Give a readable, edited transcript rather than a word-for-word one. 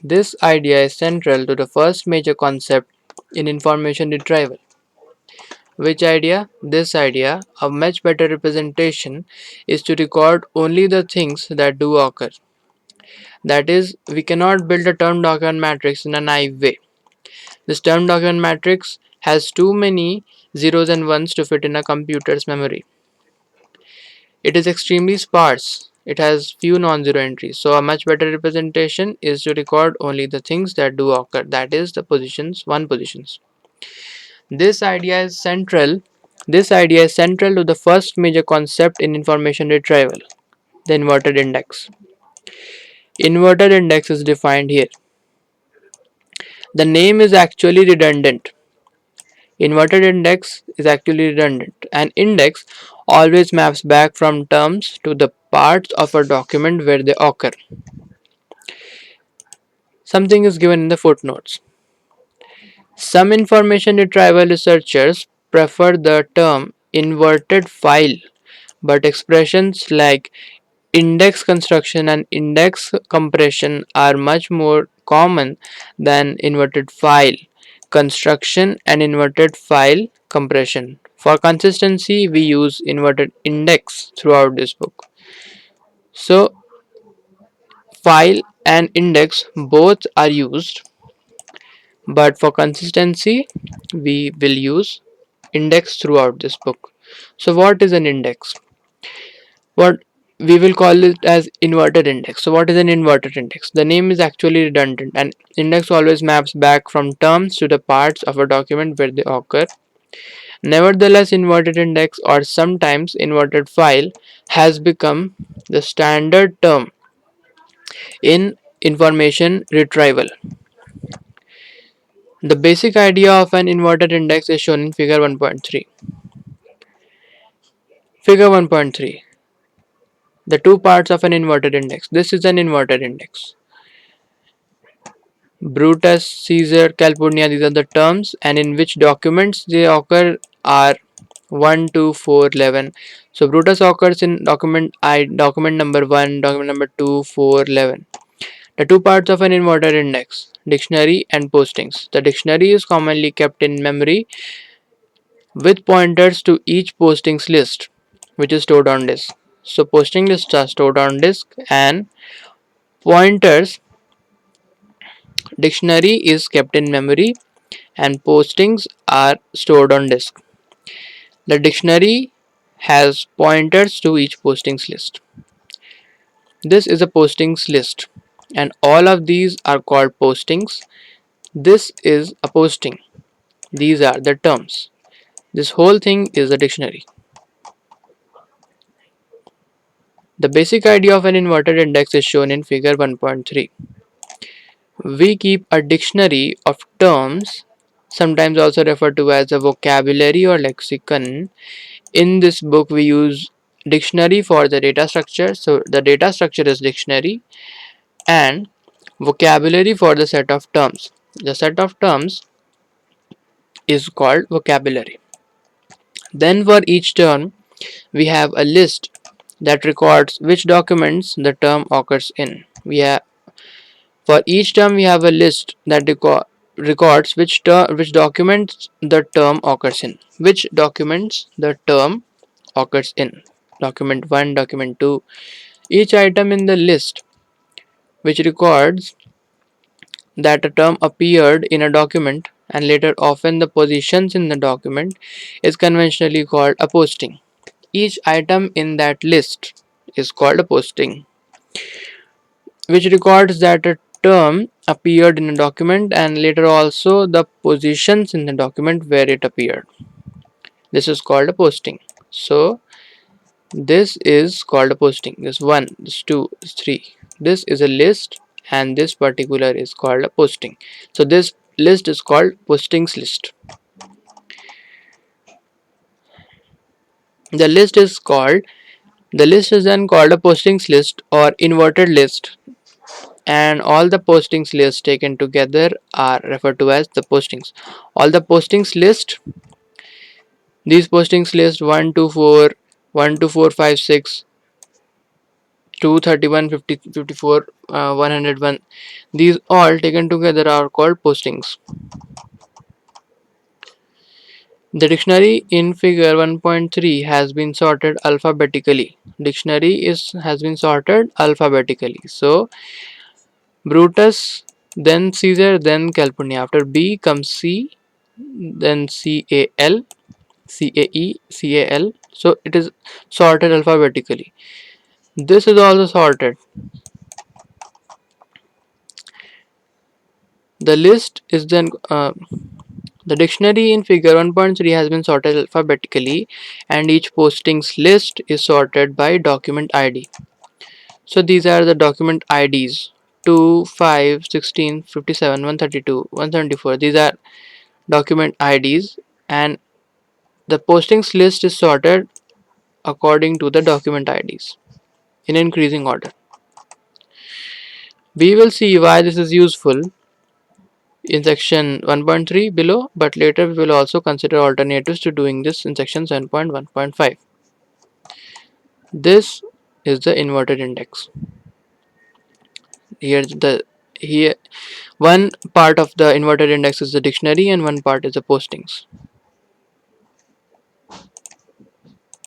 This idea is central to the first major concept in information retrieval. Which idea? This idea, a much better representation, is to record only the things that do occur. That is, we cannot build a term document matrix in a naive way. This term document matrix has too many zeros and ones to fit in a computer's memory. It is extremely sparse. It has few non-zero entries. So a much better representation is to record only the things that do occur. That is the positions, one positions. This idea is central. This idea is central to the first major concept in information retrieval, the inverted index. Inverted index is defined here. The name is actually redundant. Inverted index is actually redundant. An index always maps back from terms to the parts of a document where they occur. Something is given in the footnotes. Some information retrieval researchers prefer the term inverted file, but expressions like index construction and index compression are much more common than inverted file construction and inverted file compression. For consistency, we use inverted index throughout this book. So, file and index both are used, but for consistency, we will use index throughout this book. So, what is an index? What we will call it as inverted index. So what is an inverted index? The name is actually redundant. An index always maps back from terms to the parts of a document where they occur. Nevertheless, inverted index or sometimes inverted file has become the standard term in information retrieval. The basic idea of an inverted index is shown in figure 1.3. Figure 1.3. The two parts of an inverted index. This is an inverted index. Brutus, Caesar, Calpurnia, these are the terms, and in which documents they occur are 1, 2, 4, 11. So Brutus occurs in document number 1, document number 2, 4, 11. The two parts of an inverted index, dictionary and postings. The dictionary is commonly kept in memory with pointers to each postings list, which is stored on disk. So posting lists are stored on disk and pointers dictionary is kept in memory and postings are stored on disk. The dictionary has pointers to each postings list. This is a postings list and all of these are called postings. This is a posting. These are the terms. This whole thing is a dictionary. The basic idea of an inverted index is shown in figure 1.3. We keep a dictionary of terms, sometimes also referred to as a vocabulary or lexicon. In this book we use dictionary for the data structure, so the data structure is dictionary, and vocabulary for the set of terms. The set of terms is called vocabulary. Then for each term we have a list that records which documents the term occurs in. For each term we have a list that records which documents the term occurs in. Which documents the term occurs in. Document 1, document 2. Each item in the list which records that a term appeared in a document and later often the positions in the document is conventionally called a posting. Each item in that list is called a posting, which records that a term appeared in a document and later also the positions in the document where it appeared. This is called a posting. So this is called a posting. This 1, this 2, this 3. This is a list and this particular is called a posting. So this list is called postings list. The list is then called a postings list or inverted list, and all the postings lists taken together are referred to as the postings. All the postings list, these postings list 1 2 4 1 2 4 5 6 231, 50, 54, 101. These all taken together are called postings. The dictionary in figure 1.3 has been sorted alphabetically. Dictionary has been sorted alphabetically. So Brutus, then Caesar, then Calpurnia. After B comes C, then CAL, CAE, CAL. So it is sorted alphabetically. This is also sorted. The list is then the dictionary in figure 1.3 has been sorted alphabetically, and each postings list is sorted by document ID. So these are the document IDs: 2, 5, 16, 57, 132, 174. These are document IDs, and the postings list is sorted according to the document IDs in increasing order. We will see why this is useful in section 1.3 below, but later we will also consider alternatives to doing this in section 7.1.5. This is the inverted index. Here one part of the inverted index is the dictionary and one part is the postings.